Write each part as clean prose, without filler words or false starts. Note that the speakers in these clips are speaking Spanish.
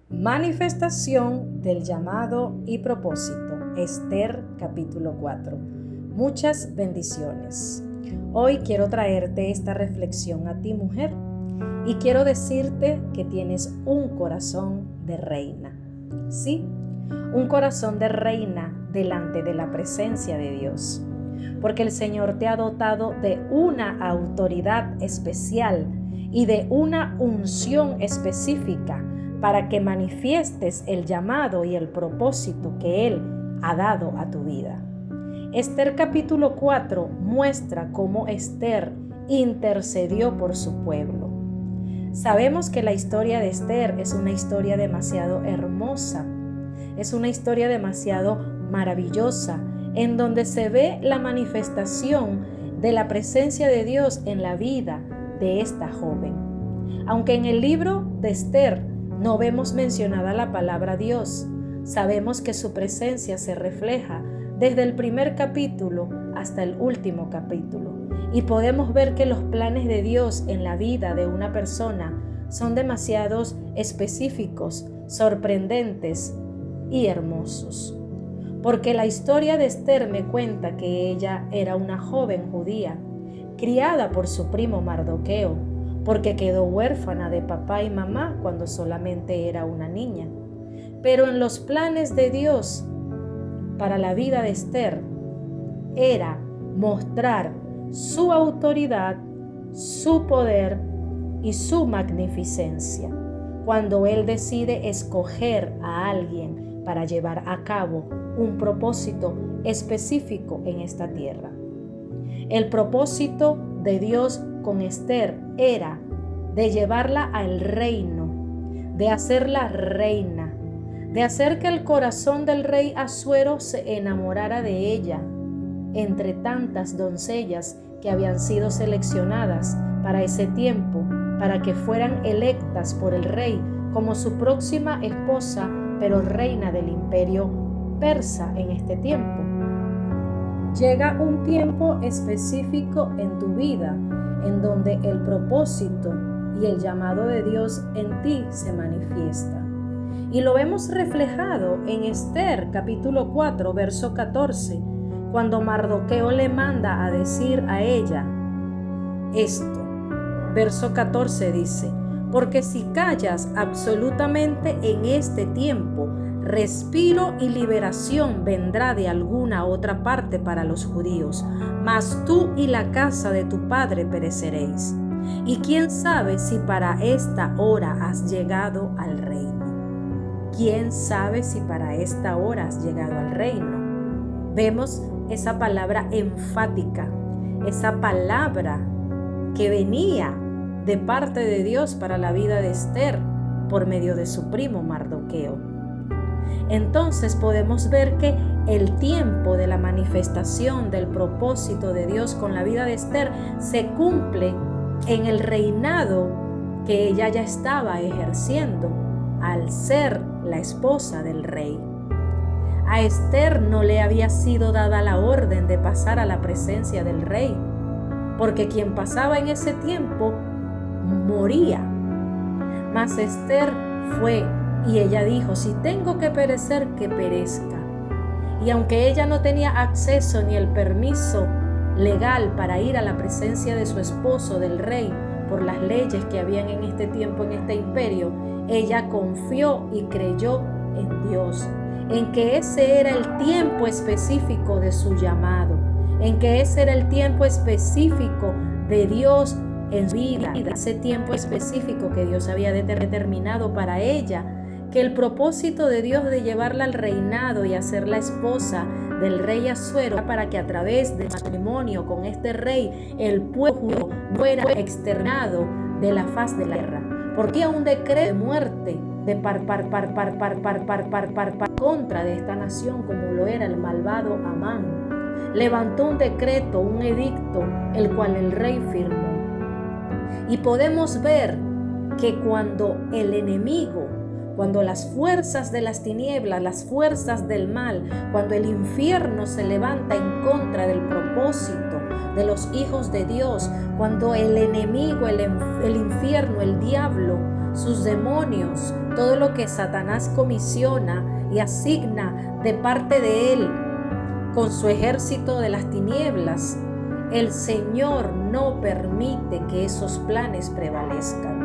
Manifestación del llamado y propósito. Esther capítulo 4. Muchas bendiciones. Hoy quiero traerte esta reflexión a ti, mujer, y quiero decirte que tienes un corazón de reina. Sí, un corazón de reina delante de la presencia de Dios, porque el Señor te ha dotado de una autoridad especial y de una unción específica para que manifiestes el llamado y el propósito que Él ha dado a tu vida. Esther capítulo 4 muestra cómo Esther intercedió por su pueblo. Sabemos que la historia de Esther es una historia demasiado hermosa, es una historia demasiado maravillosa, en donde se ve la manifestación de la presencia de Dios en la vida de esta joven. Aunque en el libro de Esther no vemos mencionada la palabra Dios, sabemos que su presencia se refleja desde el primer capítulo hasta el último capítulo, y podemos ver que los planes de Dios en la vida de una persona son demasiado específicos, sorprendentes y hermosos. Porque la historia de Esther me cuenta que ella era una joven judía, criada por su primo Mardoqueo, porque quedó huérfana de papá y mamá cuando solamente era una niña. Pero en los planes de Dios para la vida de Esther era mostrar su autoridad, su poder y su magnificencia, cuando Él decide escoger a alguien para llevar a cabo un propósito específico en esta tierra. El propósito de Dios con Esther era de llevarla al reino, de hacerla reina, de hacer que el corazón del rey Asuero se enamorara de ella, entre tantas doncellas que habían sido seleccionadas para ese tiempo, para que fueran electas por el rey como su próxima esposa, pero reina del imperio persa en este tiempo. Llega un tiempo específico en tu vida en donde el propósito y el llamado de Dios en ti se manifiesta. Y lo vemos reflejado en Esther capítulo 4 verso 14, cuando Mardoqueo le manda a decir a ella esto. Verso 14 dice: porque si callas absolutamente en este tiempo, respiro y liberación vendrá de alguna otra parte para los judíos, mas tú y la casa de tu padre pereceréis. Y quién sabe si para esta hora has llegado al reino. ¿Quién sabe si para esta hora has llegado al reino? Vemos esa palabra enfática, esa palabra que venía de parte de Dios para la vida de Esther por medio de su primo Mardoqueo. Entonces podemos ver que el tiempo de la manifestación del propósito de Dios con la vida de Esther se cumple en el reinado que ella ya estaba ejerciendo al ser la esposa del rey. A Esther no le había sido dada la orden de pasar a la presencia del rey, porque quien pasaba en ese tiempo moría. Mas Esther fue y ella dijo: si tengo que perecer, que perezca. Y aunque ella no tenía acceso ni el permiso legal para ir a la presencia de su esposo, del rey, por las leyes que habían en este tiempo, en este imperio, ella confió y creyó en Dios, en que ese era el tiempo específico de su llamado, en que ese era el tiempo específico de Dios en su vida, ese tiempo específico que Dios había determinado para ella, que el propósito de Dios de llevarla al reinado y hacerla esposa del rey Asuero para que a través del matrimonio con este rey el pueblo fuera exterminado de la faz de la tierra. Porque un decreto de muerte de contra de esta nación, como lo era el malvado Amán, levantó un decreto, un edicto, el cual el rey firmó. Y podemos ver que cuando el enemigo, cuando las fuerzas de las tinieblas, las fuerzas del mal, cuando el infierno se levanta en contra del propósito de los hijos de Dios, cuando el enemigo, el infierno, el diablo, sus demonios todo lo que Satanás comisiona y asigna de parte de él con su ejército de las tinieblas, el Señor no permite que esos planes prevalezcan.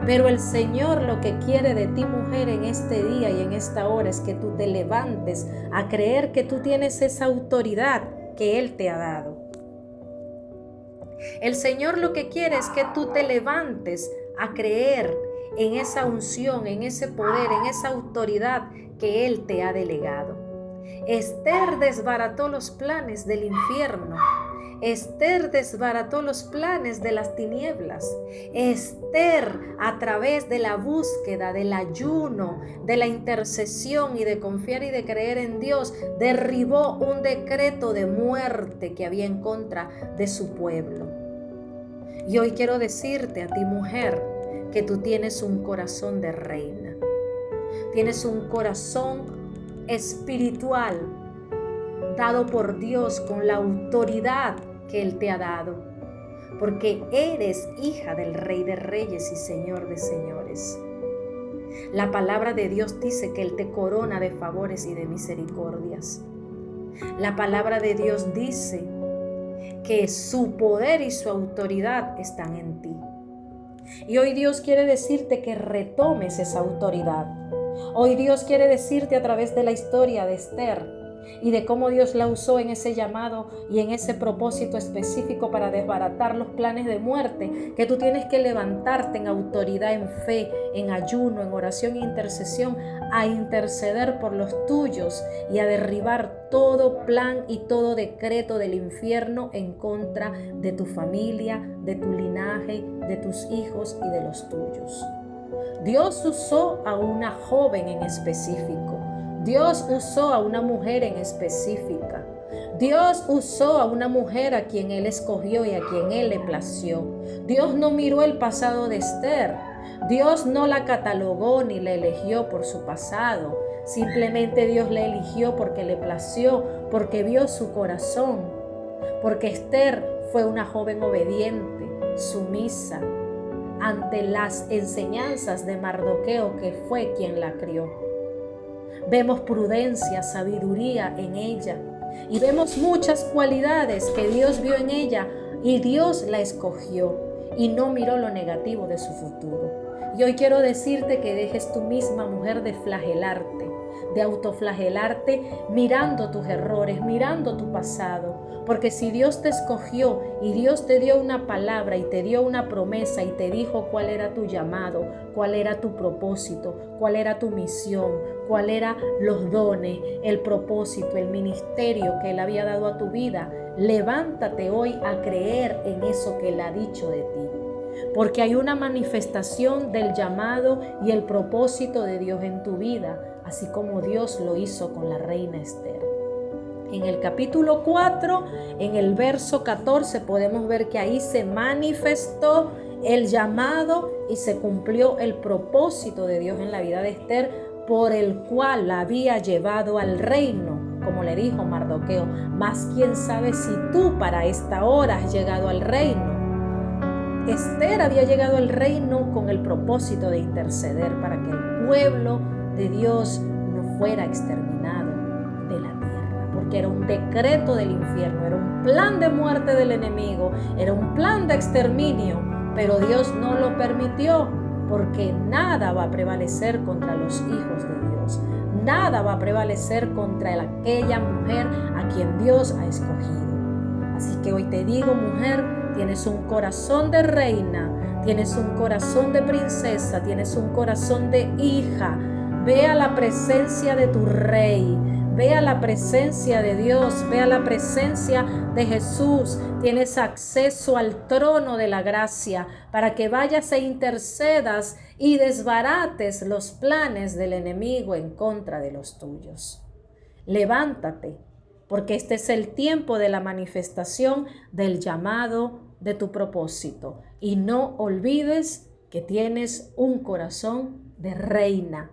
Pero el Señor lo que quiere de ti, mujer, en este día y en esta hora es que tú te levantes a creer que tú tienes esa autoridad que Él te ha dado. El Señor lo que quiere es que tú te levantes a creer en esa unción, en ese poder, en esa autoridad que Él te ha delegado. Esther desbarató los planes del infierno. Esther desbarató los planes de las tinieblas. Esther, a través de la búsqueda, del ayuno, de la intercesión y de confiar y de creer en Dios, derribó un decreto de muerte que había en contra de su pueblo. Y hoy quiero decirte a ti, mujer, que tú tienes un corazón de reina. Tienes un corazón espiritual dado por Dios con la autoridad que Él te ha dado, porque eres hija del Rey de Reyes y Señor de Señores. La palabra de Dios dice que Él te corona de favores y de misericordias. La palabra de Dios dice que su poder y su autoridad están en ti. Y hoy Dios quiere decirte que retomes esa autoridad. Hoy Dios quiere decirte a través de la historia de Esther y de cómo Dios la usó en ese llamado y en ese propósito específico para desbaratar los planes de muerte, que tú tienes que levantarte en autoridad, en fe, en ayuno, en oración e intercesión, a interceder por los tuyos y a derribar todo plan y todo decreto del infierno en contra de tu familia, de tu linaje, de tus hijos y de los tuyos. Dios usó a una joven en específico. Dios usó a una mujer en específica. Dios usó a una mujer a quien Él escogió y a quien Él le plació. Dios no miró el pasado de Esther. Dios no la catalogó ni la eligió por su pasado. Simplemente Dios la eligió porque le plació, porque vio su corazón. Porque Esther fue una joven obediente, sumisa, ante las enseñanzas de Mardoqueo, que fue quien la crió. Vemos prudencia, sabiduría en ella y vemos muchas cualidades que Dios vio en ella y Dios la escogió y no miró lo negativo de su futuro. Y hoy quiero decirte que dejes tú misma, mujer, de flagelarte, de autoflagelarte mirando tus errores, mirando tu pasado. Porque si Dios te escogió y Dios te dio una palabra y te dio una promesa y te dijo cuál era tu llamado, cuál era tu propósito, cuál era tu misión, cuál eran los dones, el propósito, el ministerio que Él había dado a tu vida, levántate hoy a creer en eso que Él ha dicho de ti. Porque hay una manifestación del llamado y el propósito de Dios en tu vida, así como Dios lo hizo con la reina Esther. En el capítulo 4, en el verso 14, podemos ver que ahí se manifestó el llamado y se cumplió el propósito de Dios en la vida de Esther, por el cual la había llevado al reino, como le dijo Mardoqueo. Mas quién sabe si tú para esta hora has llegado al reino. Esther había llegado al reino con el propósito de interceder para que el pueblo de Dios no fuera exterminado de la tierra, porque era un decreto del infierno, era un plan de muerte del enemigo, era un plan de exterminio, pero Dios no lo permitió, porque nada va a prevalecer contra los hijos de Dios, nada va a prevalecer contra aquella mujer a quien Dios ha escogido. Así que hoy te digo, mujer, tienes un corazón de reina, tienes un corazón de princesa, tienes un corazón de hija. Ve a la presencia de tu rey, ve a la presencia de Dios, ve a la presencia de Jesús. Tienes acceso al trono de la gracia para que vayas e intercedas y desbarates los planes del enemigo en contra de los tuyos. Levántate, porque este es el tiempo de la manifestación del llamado de tu propósito. Y no olvides que tienes un corazón de reina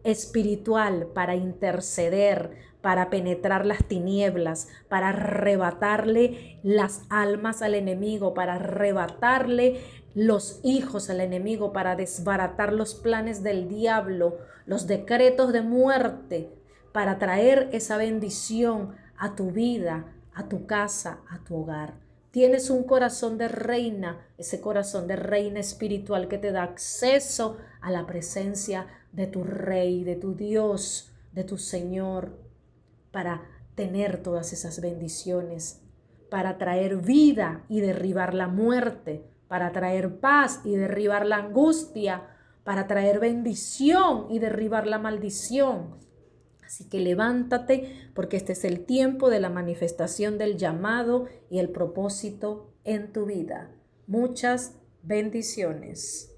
espiritual para interceder, para penetrar las tinieblas, para arrebatarle las almas al enemigo, para arrebatarle los hijos al enemigo, para desbaratar los planes del diablo, los decretos de muerte, para traer esa bendición a tu vida, a tu casa, a tu hogar. Tienes un corazón de reina, ese corazón de reina espiritual que te da acceso a la presencia de tu Rey, de tu Dios, de tu Señor, para tener todas esas bendiciones, para traer vida y derribar la muerte, para traer paz y derribar la angustia, para traer bendición y derribar la maldición. Así que levántate, porque este es el tiempo de la manifestación del llamado y el propósito en tu vida. Muchas bendiciones.